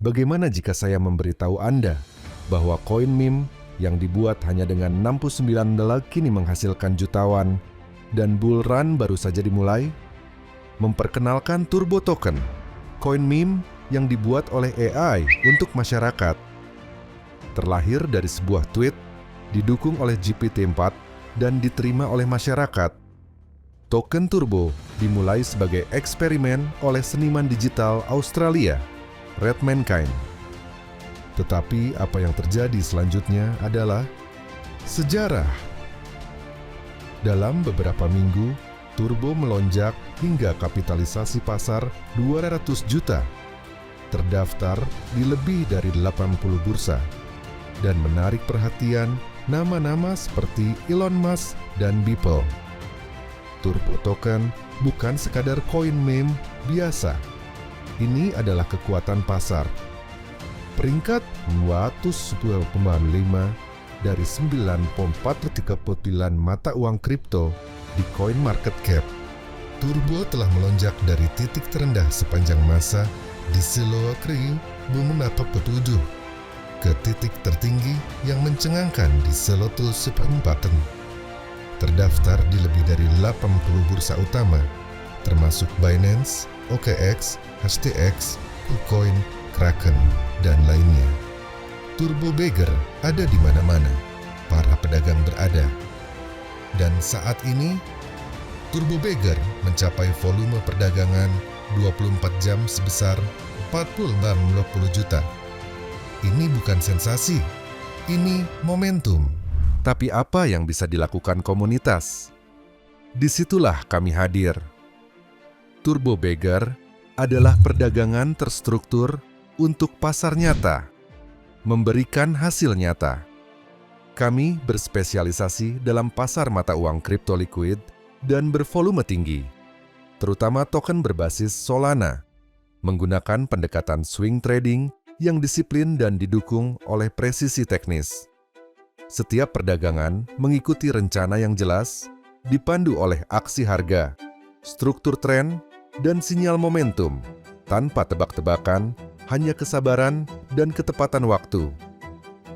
Bagaimana jika saya memberitahu Anda bahwa koin meme yang dibuat hanya dengan 69 dolar kini menghasilkan jutawan dan bull run baru saja dimulai? Memperkenalkan Turbo Token, koin meme yang dibuat oleh AI untuk masyarakat. Terlahir dari sebuah tweet, didukung oleh GPT-4 dan diterima oleh masyarakat. Token Turbo dimulai sebagai eksperimen oleh seniman digital Australia, Red Mankind. Tetapi apa yang terjadi selanjutnya adalah sejarah. Dalam beberapa minggu, Turbo melonjak hingga kapitalisasi pasar 200 juta, terdaftar di lebih dari 80 bursa, dan menarik perhatian nama-nama seperti Elon Musk dan Beeple. Turbo Token bukan sekadar koin meme biasa. Ini adalah kekuatan pasar. Peringkat 210,5 dari 9,439 mata uang kripto di CoinMarketCap. Turbo telah melonjak dari titik terendah sepanjang masa di Seloa Kriu Bumena 47 ke titik tertinggi yang mencengangkan di Selotul Sepampaten. Terdaftar di lebih dari 80 bursa utama, termasuk Binance, OKX, HTX, KuCoin, Kraken, dan lainnya. Turbo Bagger ada di mana-mana, para pedagang berada. Dan saat ini, Turbo Bagger mencapai volume perdagangan 24 jam sebesar 40 juta. Ini bukan sensasi, ini momentum. Tapi apa yang bisa dilakukan komunitas? Disitulah kami hadir. Turbo Bagger adalah perdagangan terstruktur untuk pasar nyata, memberikan hasil nyata. Kami berspesialisasi dalam pasar mata uang kripto liquid dan bervolume tinggi, terutama token berbasis Solana, menggunakan pendekatan swing trading yang disiplin dan didukung oleh presisi teknis. Setiap perdagangan mengikuti rencana yang jelas, dipandu oleh aksi harga, struktur tren, dan sinyal momentum, tanpa tebak-tebakan, hanya kesabaran dan ketepatan waktu.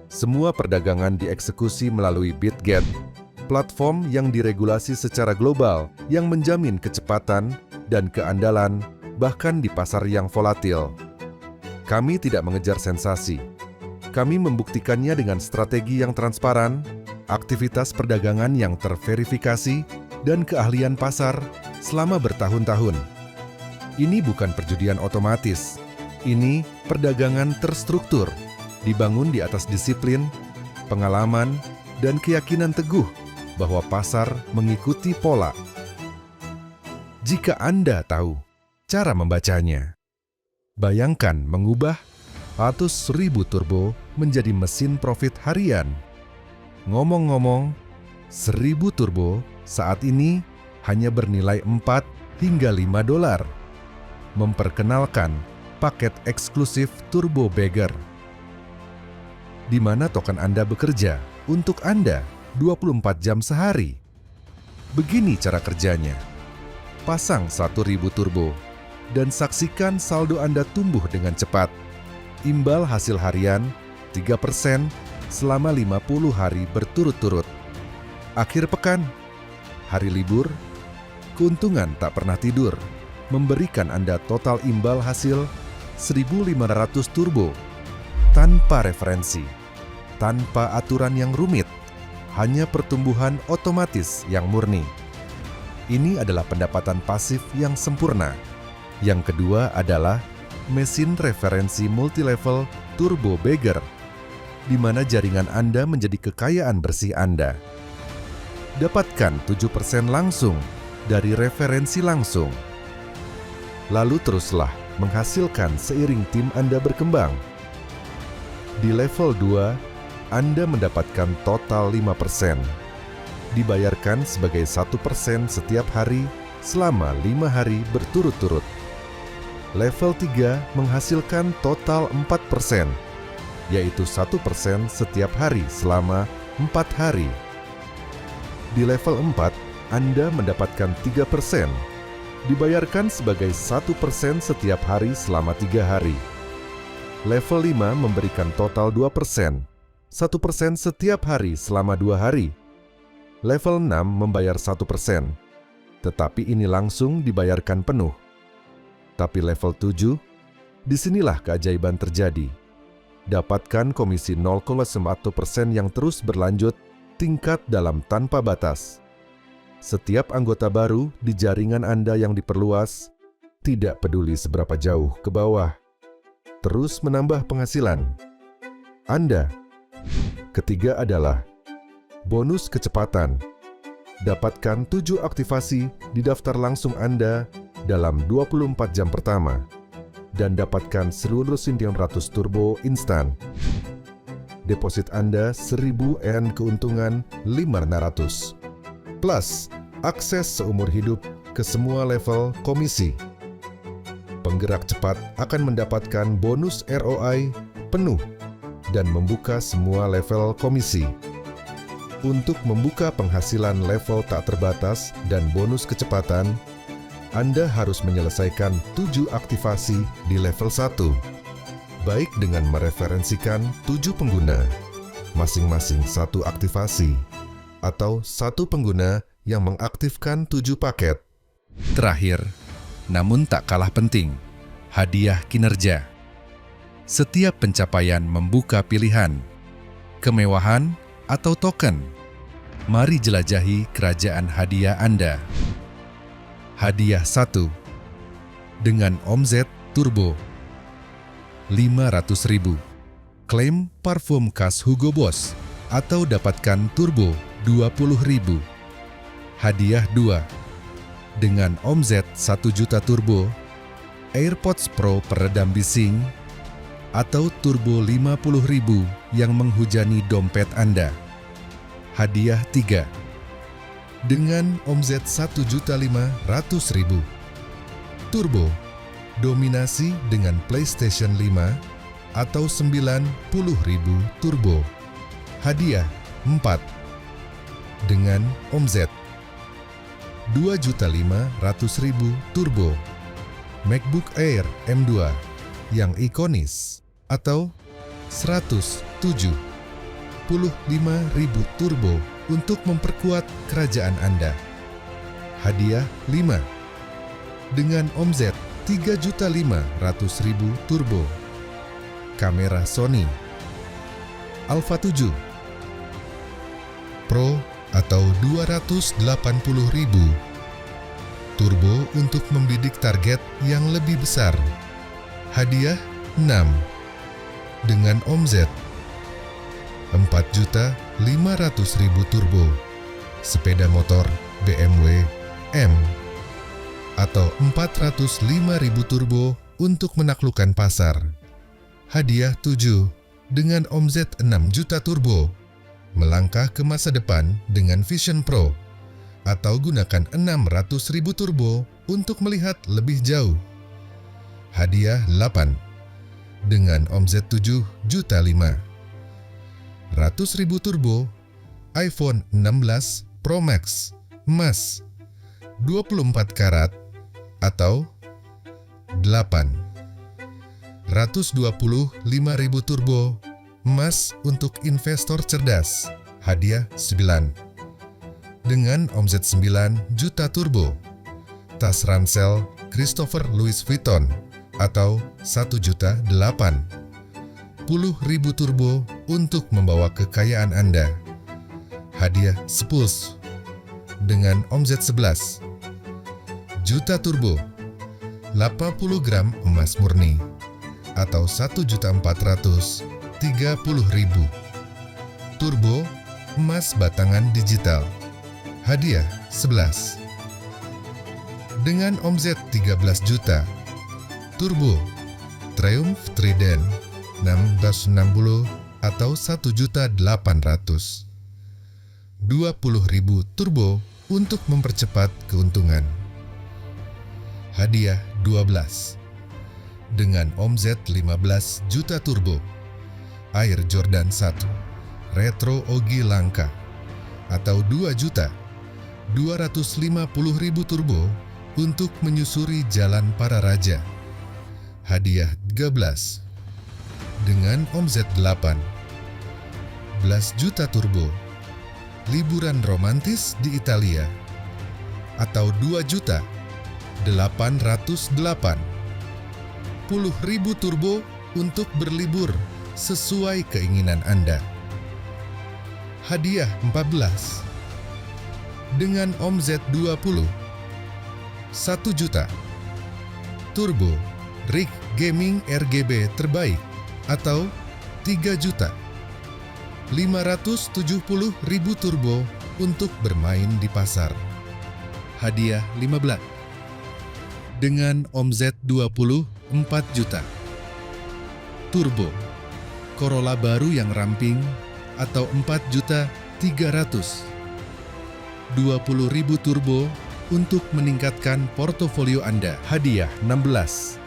Semua perdagangan dieksekusi melalui BitGet, platform yang diregulasi secara global yang menjamin kecepatan dan keandalan bahkan di pasar yang volatil. Kami tidak mengejar sensasi. Kami membuktikannya dengan strategi yang transparan, aktivitas perdagangan yang terverifikasi, dan keahlian pasar selama bertahun-tahun. Ini bukan perjudian otomatis. Ini perdagangan terstruktur, dibangun di atas disiplin, pengalaman, dan keyakinan teguh bahwa pasar mengikuti pola. Jika Anda tahu cara membacanya, bayangkan mengubah 100.000 turbo menjadi mesin profit harian. Ngomong-ngomong, 1.000 turbo saat ini hanya bernilai 4 hingga 5 dolar. Memperkenalkan paket eksklusif Turbo Bagger, di mana token Anda bekerja untuk Anda 24 jam sehari. Begini cara kerjanya. Pasang 1.000 turbo dan saksikan saldo Anda tumbuh dengan cepat. Imbal hasil harian 3% selama 50 hari berturut-turut. Akhir pekan, hari libur, keuntungan tak pernah tidur, memberikan Anda total imbal hasil 1.500 turbo, tanpa referensi, tanpa aturan yang rumit, hanya pertumbuhan otomatis yang murni. Ini adalah pendapatan pasif yang sempurna. Yang kedua adalah mesin referensi multilevel Turbo Bagger, di mana jaringan Anda menjadi kekayaan bersih Anda. Dapatkan 7% langsung dari referensi langsung. Lalu teruslah menghasilkan seiring tim Anda berkembang. Di level 2, Anda mendapatkan total 5%. Dibayarkan sebagai 1% setiap hari selama 5 hari berturut-turut. Level 3 menghasilkan total 4%, yaitu 1% setiap hari selama 4 hari. Di level 4, Anda mendapatkan 3%, dibayarkan sebagai 1% setiap hari selama 3 hari. Level 5 memberikan total 2%, 1% setiap hari selama 2 hari. Level 6 membayar 1%, tetapi ini langsung dibayarkan penuh. Tapi level 7, disinilah keajaiban terjadi. Dapatkan komisi 0,1% yang terus berlanjut, tingkat dalam tanpa batas. Setiap anggota baru di jaringan Anda yang diperluas, tidak peduli seberapa jauh ke bawah, terus menambah penghasilan Anda. Ketiga adalah bonus kecepatan. Dapatkan 7 aktivasi di daftar langsung Anda dalam 24 jam pertama dan dapatkan seluruh Sindian 100 Turbo instan. Deposit Anda 1.000 Yen keuntungan 500. Plus, akses seumur hidup ke semua level komisi. Penggerak cepat akan mendapatkan bonus ROI penuh dan membuka semua level komisi. Untuk membuka penghasilan level tak terbatas dan bonus kecepatan, Anda harus menyelesaikan 7 aktivasi di level 1, baik dengan mereferensikan 7 pengguna, masing-masing 1 aktivasi, atau 1 pengguna yang mengaktifkan 7 paket. Terakhir, namun tak kalah penting, hadiah kinerja. Setiap pencapaian membuka pilihan, kemewahan atau token. Mari jelajahi kerajaan hadiah Anda. Hadiah 1. Dengan omzet turbo 500.000. Klaim parfum khas Hugo Boss atau dapatkan turbo 20.000. Hadiah 2. Dengan omzet 1 juta turbo, AirPods Pro peredam bising, atau turbo 50.000 yang menghujani dompet Anda. Hadiah 3. Dengan omzet 1.500.000, turbo, dominasi dengan PlayStation 5, atau 90.000 turbo. Hadiah 4. Dengan omzet 2.500.000 turbo, MacBook Air M2 yang ikonis, atau 175.000 turbo untuk memperkuat kerajaan Anda. Hadiah 5. Dengan omzet 3.500.000 turbo, kamera Sony Alpha 7 Pro atau 280.000 turbo untuk membidik target yang lebih besar. Hadiah 6. Dengan omzet 4.500.000 turbo, sepeda motor BMW M, atau 405.000 turbo untuk menaklukkan pasar. Hadiah 7. Dengan omzet 6 juta turbo, melangkah ke masa depan dengan Vision Pro, atau gunakan 600.000 turbo untuk melihat lebih jauh. Hadiah 8. Dengan omzet 7 juta 5. 100.000 turbo, iPhone 16 Pro Max, emas, 24 karat, atau 8. 125.000 turbo, emas untuk investor cerdas. Hadiah 9. Dengan omzet 9 juta turbo, tas ransel Christopher Louis Vuitton atau 1.800.000 turbo untuk membawa kekayaan Anda. Hadiah 10. Dengan omzet 11 juta turbo, 80 gram emas murni atau 1.430.000 turbo emas batangan digital. Hadiah 11. Dengan omzet 13 juta, turbo Triumph Trident 660 atau 1.800.000 turbo untuk mempercepat keuntungan. Hadiah 12. Dengan omzet 15 juta turbo, Air Jordan 1 Retro OG langka atau 2.250.000 turbo untuk menyusuri jalan para raja. Hadiah 13. dengan omzet 8. 11 juta turbo. Liburan romantis di Italia. Atau 2 juta 808. 10.000 turbo untuk berlibur sesuai keinginan Anda. Hadiah 14. Dengan omzet 20. 1 juta. Turbo rig gaming RGB terbaik atau 3 juta. 570.000 turbo untuk bermain di pasar. Hadiah 15. Dengan omzet 24 juta. Turbo Corolla baru yang ramping atau 4.300.000. 20.000 turbo untuk meningkatkan portofolio Anda. Hadiah 16.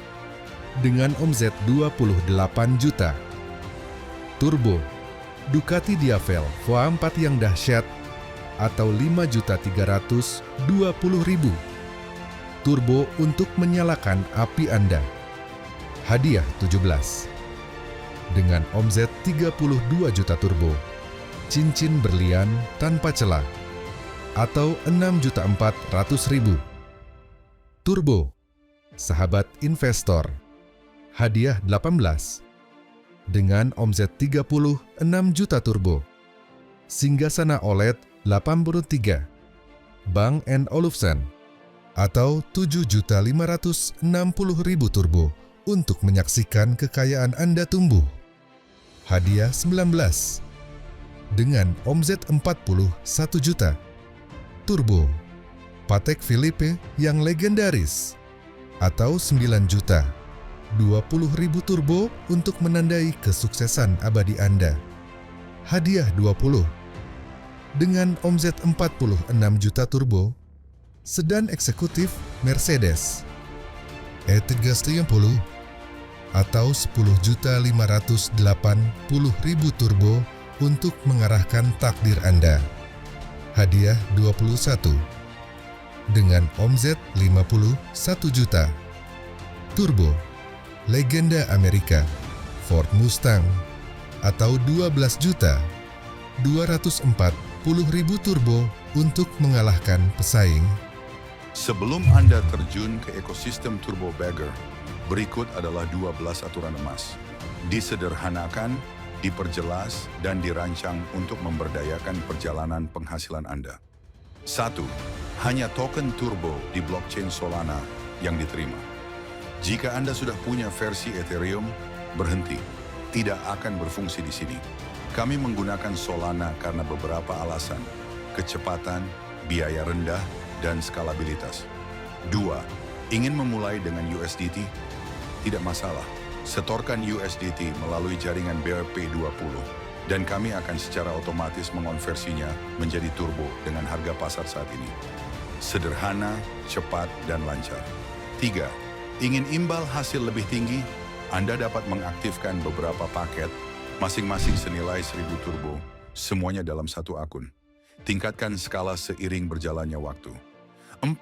Dengan omzet 28 juta. Turbo Ducati Diavel V4 yang dahsyat atau 5.320.000. Turbo untuk menyalakan api Anda. Hadiah 17. Dengan omzet 32 juta turbo. Cincin berlian tanpa celah atau 6.400.000. Turbo Sahabat Investor. Hadiah 18. Dengan omzet 36 juta turbo. Singgasana OLED 83. Bang & Olufsen. Atau 7.560.000 turbo untuk menyaksikan kekayaan Anda tumbuh. Hadiah 19. Dengan omzet 41 juta. Turbo Patek Philippe yang legendaris atau 9 juta. 20.000 turbo untuk menandai kesuksesan abadi Anda. Hadiah 20. Dengan omzet 46 juta turbo. Sedan eksekutif Mercedes E350 atau 10.580.000 turbo untuk mengarahkan takdir Anda. Hadiah 21. Dengan omzet 51 juta. Turbo Legenda Amerika Ford Mustang atau 12.240.000 turbo untuk mengalahkan pesaing. Sebelum Anda terjun ke ekosistem Turbo Bagger, berikut adalah 12 aturan emas. Disederhanakan, diperjelas, dan dirancang untuk memberdayakan perjalanan penghasilan Anda. 1. Hanya token turbo di blockchain Solana yang diterima. Jika Anda sudah punya versi Ethereum, berhenti. Tidak akan berfungsi di sini. Kami menggunakan Solana karena beberapa alasan: kecepatan, biaya rendah, dan skalabilitas. 2. Ingin memulai dengan USDT? Tidak masalah. Setorkan USDT melalui jaringan BRP20 dan kami akan secara otomatis mengonversinya menjadi turbo dengan harga pasar saat ini. Sederhana, cepat, dan lancar. 3. Ingin imbal hasil lebih tinggi? Anda dapat mengaktifkan beberapa paket, masing-masing senilai 1.000 turbo, semuanya dalam satu akun. Tingkatkan skala seiring berjalannya waktu. 4.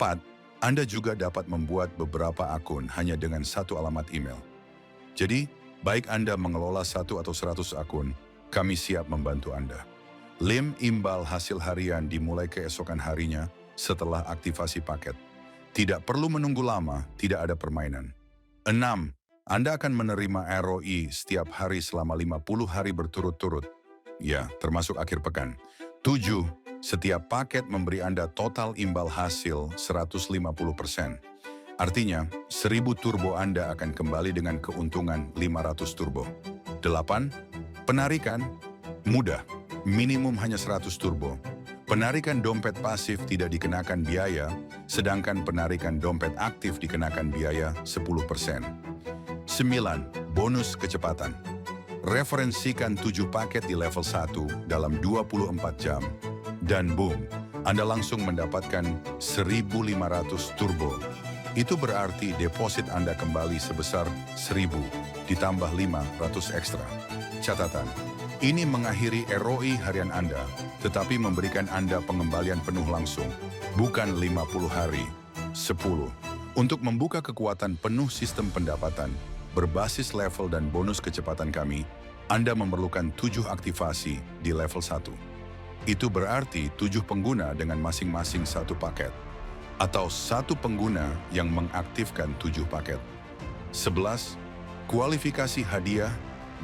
Anda juga dapat membuat beberapa akun hanya dengan satu alamat email. Jadi, baik Anda mengelola 1 atau 100 akun, kami siap membantu Anda. Imbal hasil harian dimulai keesokan harinya setelah aktivasi paket. Tidak perlu menunggu lama, tidak ada permainan. 6. Anda akan menerima ROI setiap hari selama 50 hari berturut-turut. Ya, termasuk akhir pekan. 7. Setiap paket memberi Anda total imbal hasil 150%. Artinya, 1.000 turbo Anda akan kembali dengan keuntungan 500 turbo. 8. Penarikan mudah, minimum hanya 100 turbo. Penarikan dompet pasif tidak dikenakan biaya, sedangkan penarikan dompet aktif dikenakan biaya 10%. 9. Bonus kecepatan. Referensikan 7 paket di level 1 dalam 24 jam. Dan boom, Anda langsung mendapatkan 1.500 turbo. Itu berarti deposit Anda kembali sebesar 1.000 ditambah 500 ekstra. Catatan, ini mengakhiri ROI harian Anda, tetapi memberikan Anda pengembalian penuh langsung, bukan 50 hari, 10. Untuk membuka kekuatan penuh sistem pendapatan, berbasis level dan bonus kecepatan kami, Anda memerlukan 7 aktivasi di level 1. Itu berarti 7 pengguna dengan masing-masing satu paket, atau satu pengguna yang mengaktifkan 7 paket. 11. Kualifikasi hadiah,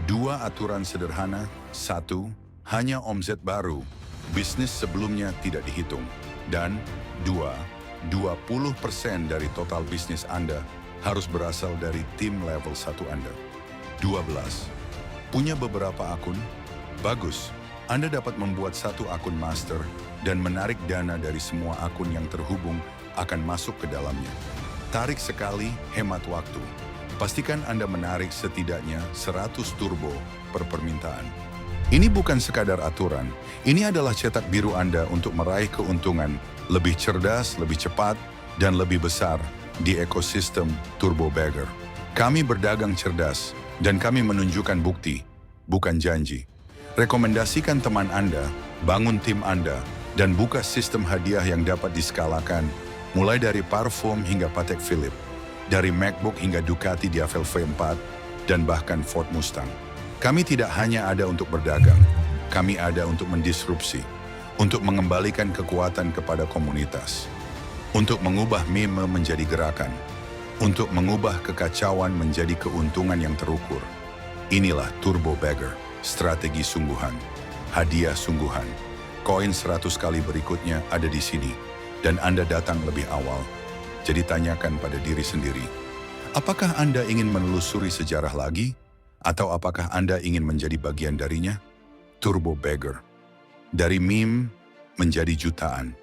2 aturan sederhana, 1. Hanya omset baru, bisnis sebelumnya tidak dihitung, dan 2. 20% dari total bisnis Anda harus berasal dari tim level 1 Anda. 12. Punya beberapa akun? Bagus. Anda dapat membuat satu akun master dan menarik dana dari semua akun yang terhubung akan masuk ke dalamnya. Tarik sekali, hemat waktu. Pastikan Anda menarik setidaknya 100 turbo per permintaan. Ini bukan sekadar aturan, ini adalah cetak biru Anda untuk meraih keuntungan lebih cerdas, lebih cepat, dan lebih besar di ekosistem Turbo Bagger. Kami berdagang cerdas, dan kami menunjukkan bukti, bukan janji. Rekomendasikan teman Anda, bangun tim Anda, dan buka sistem hadiah yang dapat diskalakan, mulai dari parfum hingga Patek Philippe, dari MacBook hingga Ducati Diavel V4, dan bahkan Ford Mustang. Kami tidak hanya ada untuk berdagang, kami ada untuk mendisrupsi, untuk mengembalikan kekuatan kepada komunitas, untuk mengubah meme menjadi gerakan, untuk mengubah kekacauan menjadi keuntungan yang terukur. Inilah Turbo Bagger, strategi sungguhan, hadiah sungguhan. Koin 100 kali berikutnya ada di sini, dan Anda datang lebih awal. Jadi tanyakan pada diri sendiri, apakah Anda ingin menelusuri sejarah lagi? Atau apakah Anda ingin menjadi bagian darinya? Turbo Bagger. Dari meme menjadi jutaan.